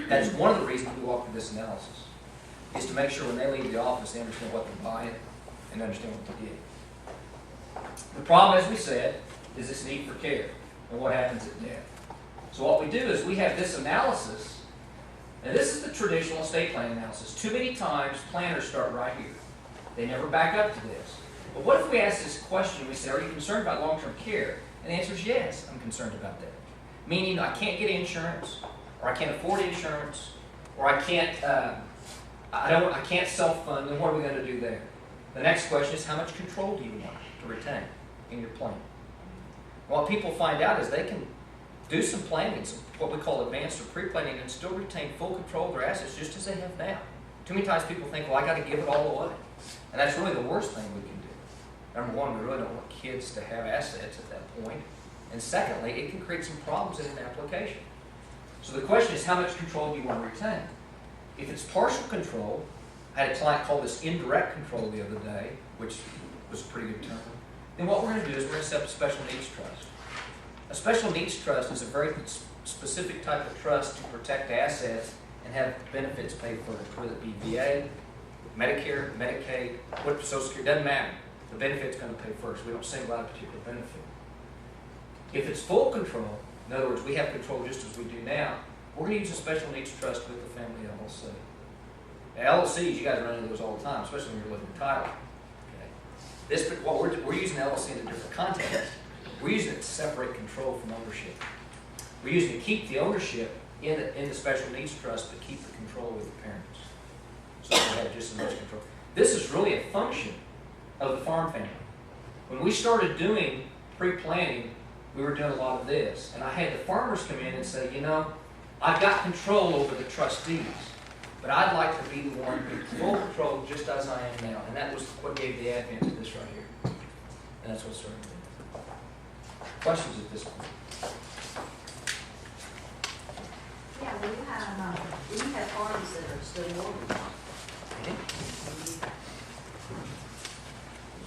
That's one of the reasons we walk through this analysis, is to make sure when they leave the office, they understand what they're buying and understand what they're getting. The problem, as we said, is this need for care and what happens at death. So what we do is we have this analysis, and this is the traditional estate planning analysis. Too many times planners start right here. They never back up to this. But what if we ask this question, we say, are you concerned about long-term care? And the answer is yes, I'm concerned about that. Meaning I can't get insurance, or I can't afford insurance, or I can't self-fund, then what are we going to do there? The next question is, how much control do you want to retain in your plan? What people find out is they can do some planning, some what we call advanced or pre-planning, and still retain full control of their assets just as they have now. Too many times people think, well, I got to give it all away. And that's really the worst thing we can do. Number one, we really don't want kids to have assets at that point. And secondly, it can create some problems in an application. So the question is, how much control do you want to retain? If it's partial control, I had a client call this indirect control the other day, which was a pretty good term. Then what we're going to do is we're going to set up a special needs trust. A special needs trust is a very specific type of trust to protect assets and have benefits paid for it, whether it be VA, Medicare, Medicaid, what Social Security, doesn't matter. The benefit's going to pay first. We don't single out a particular benefit. If it's full control, in other words, we have control just as we do now, we're going to use a special needs trust with the family LLC. Now, LLCs, you guys run into those all the time, especially when you're living in title. Okay. We're using LLC in a different context. We're using it to separate control from ownership. We're using it to keep the ownership in the special needs trust, but keep the control with the parents. So they have just as much control. This is really a function of the farm family. When we started doing pre-planning, we were doing a lot of this. And I had the farmers come in and say, you know, I've got control over the trustees, but I'd like to be the one with full control just as I am now. And that was what gave the advent to this right here. And that's what started doing. Questions at this point? Yeah, when you have farms that are still mortgaged,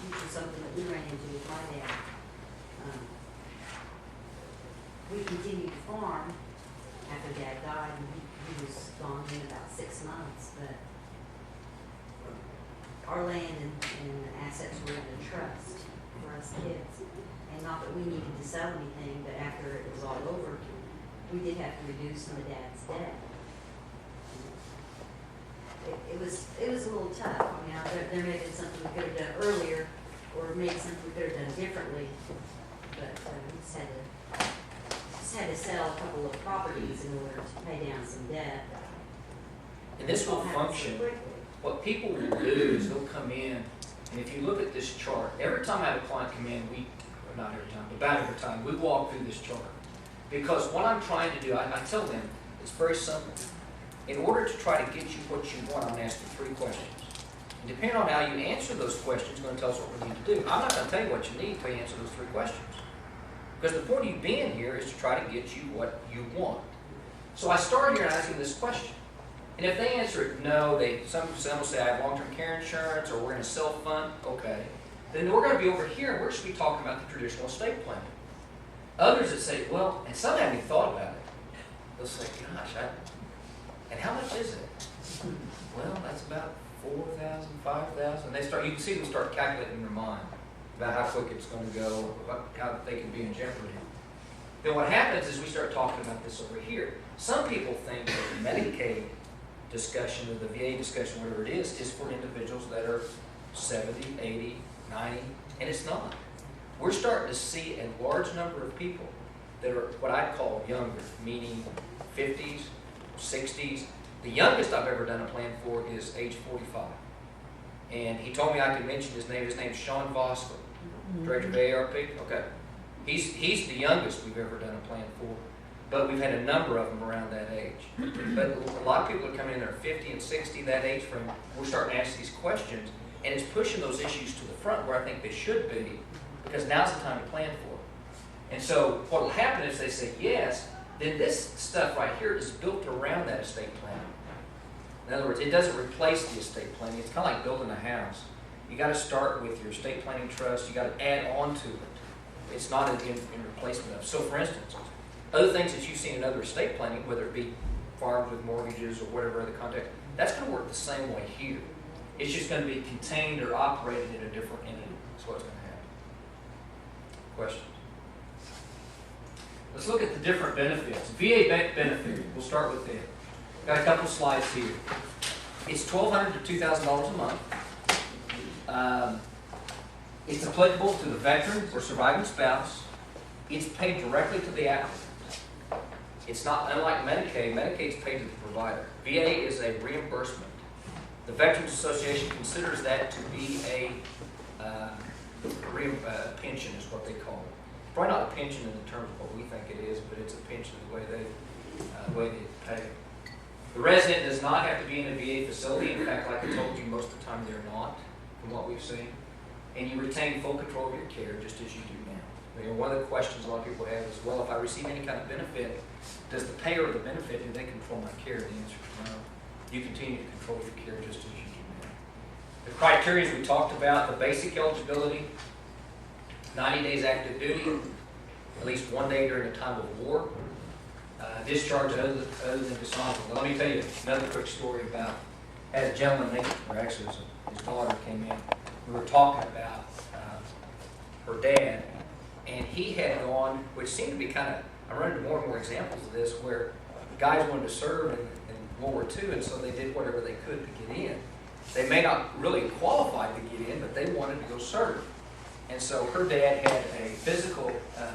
which is something that we ran into with my dad. We continued to farm after Dad died, and he was gone in about 6 months, but our land and assets were in a trust for us kids. And not that we needed to sell anything, but after it was all over, we did have to reduce some of Dad's debt. It was a little tough. I mean, there may have been something we could have done earlier, or maybe something we could have done differently, but we just had to sell a couple of properties in order to pay down some debt. And this will function. What people will do is they'll come in, and if you look at this chart, every time I have a client come in, not every time, but about every time, we walk through this chart. Because what I'm trying to do, I tell them, it's very simple. In order to try to get you what you want, I'm going to ask you 3 questions. And depending on how you answer those questions, it's going to tell us what we need to do. I'm not going to tell you what you need until you answer those 3 questions. Because the point of you being here is to try to get you what you want. So I start here and ask them this question. And if they answer it no, some will say I have long-term care insurance, or we're going to self-fund, okay. Then we're going to be over here and we're just going to be talking about the traditional estate planning. Others that say, well, and some haven't even thought about it. They'll say, gosh, and how much is it? Well, that's about $4,000, $5,000. You can see them start calculating in their mind about how quick it's going to go, how they can be in jeopardy. Then what happens is we start talking about this over here. Some people think that the Medicaid discussion or the VA discussion, whatever it is for individuals that are 70, 80, 90, and it's not. We're starting to see a large number of people that are what I call younger, meaning 50s, 60s. The youngest I've ever done a plan for is age 45. And he told me I could mention his name. His name's Sean Vossler, Director of AARP. Okay. He's the youngest we've ever done a plan for. But we've had a number of them around that age. But a lot of people are coming in there 50 and 60, that age frame. We're starting to ask these questions, and it's pushing those issues to the front where I think they should be, because now's the time to plan for it. And so what will happen is they say yes, then this stuff right here is built around that estate planning. In other words, it doesn't replace the estate planning. It's kind of like building a house. You got to start with your estate planning trust. You got to add on to it. It's not in replacement of. So for instance, other things that you've seen in other estate planning, whether it be farms with mortgages or whatever other context, that's going to work the same way here. It's just going to be contained or operated in a different entity. That's what's going to happen. Questions? Let's look at the different benefits. VA benefit, we'll start with them. Got a couple slides here. It's $1,200 to $2,000 a month. It's applicable to the veteran or surviving spouse. It's paid directly to the applicant. It's not unlike Medicaid. Medicaid's paid to the provider. VA is a reimbursement. The Veterans Association considers that to be a pension, is what they call it. Probably not a pension in the terms of what we think it is, but it's a pension the way they pay it. The resident does not have to be in a VA facility. In fact, like I told you, most of the time they're not, from what we've seen. And you retain full control of your care, just as you do now. You know, one of the questions a lot of people have is, well, if I receive any kind of benefit, does the payer of the benefit, do they control my care? The answer is no. You continue to control your care just as you do now. The criteria we talked about, the basic eligibility, 90 days active duty, at least 1 day during a time of war, discharge other than dishonorable. Let me tell you another quick story about, had a gentleman, or actually it was his daughter came in, we were talking about her dad, and he had gone, which seemed to be kind of, I run into more and more examples of this, where guys wanted to serve in World War II, and so they did whatever they could to get in. They may not really qualify to get in, but they wanted to go serve. And so her dad had a physical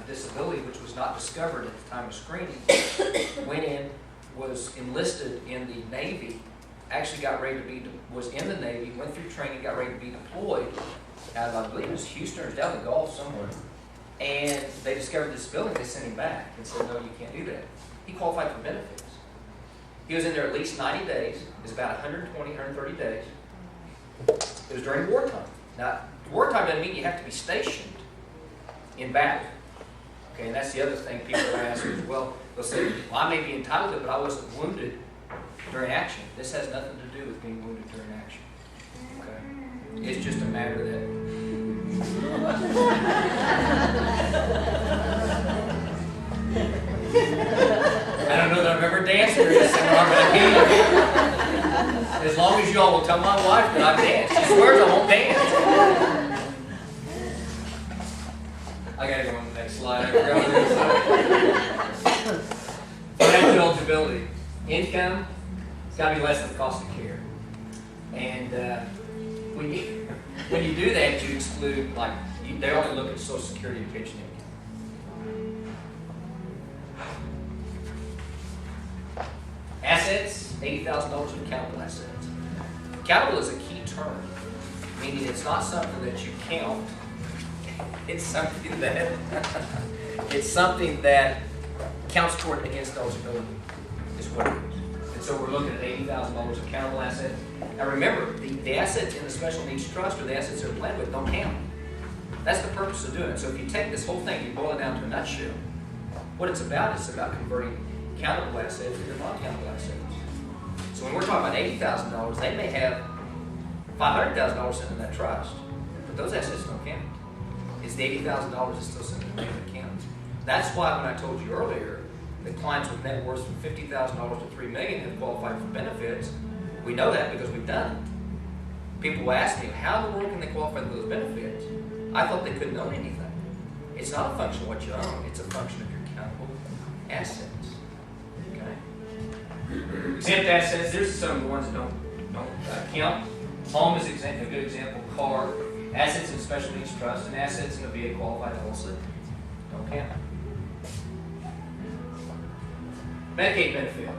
disability which was not discovered at the time of screening. Went in, was enlisted in the Navy, actually got ready to be, was in the Navy, went through training, got ready to be deployed out of, I believe it was Houston or down the Gulf somewhere. And they discovered this disability, they sent him back and said, no, you can't do that. He qualified for benefits. He was in there at least 90 days. It was about 120, 130 days. It was during wartime. Now, wartime doesn't mean you have to be stationed in battle. Okay, and that's the other thing people ask is, well, they'll say, well, I may be entitled to it, but I wasn't wounded during action. This has nothing to do with being wounded during action. Okay? It's just a matter that I don't know that I've ever danced during this thing, but I'm going to heal you. As long as y'all will tell my wife that I've danced. She swears I won't dance. I got to go on the next slide. I forgot what it is. Financial eligibility. Income, it's got to be less than the cost of care. And when you do that, you exclude, like, they only look at Social Security and pension income. Assets, $80,000 in accountable assets. Accountable is a key term, meaning it's not something that you count. It's something that counts toward against eligibility, is what it is. And so we're looking at $80,000 of accountable assets. Now remember, the assets in the special needs trust or the assets they're planned with don't count. That's the purpose of doing it. So if you take this whole thing, you boil it down to a nutshell, what it's about is about converting countable assets into non-countable assets. So when we're talking about $80,000, they may have $500,000 sitting in that trust, but those assets don't count. It's the $80,000 that's still sitting in the account. That's why when I told you earlier that clients with net worths from $50,000 to $3 million have qualified for benefits, we know that because we've done it. People will ask me, how in the world can they qualify for those benefits? I thought they couldn't own anything. It's not a function of what you own, it's a function of your countable assets. Okay? Exempt assets, there's some of the ones that don't count. Home is a good example, car, assets in special needs trust, and assets in a VA qualified LLC. Don't count. Medicaid benefit.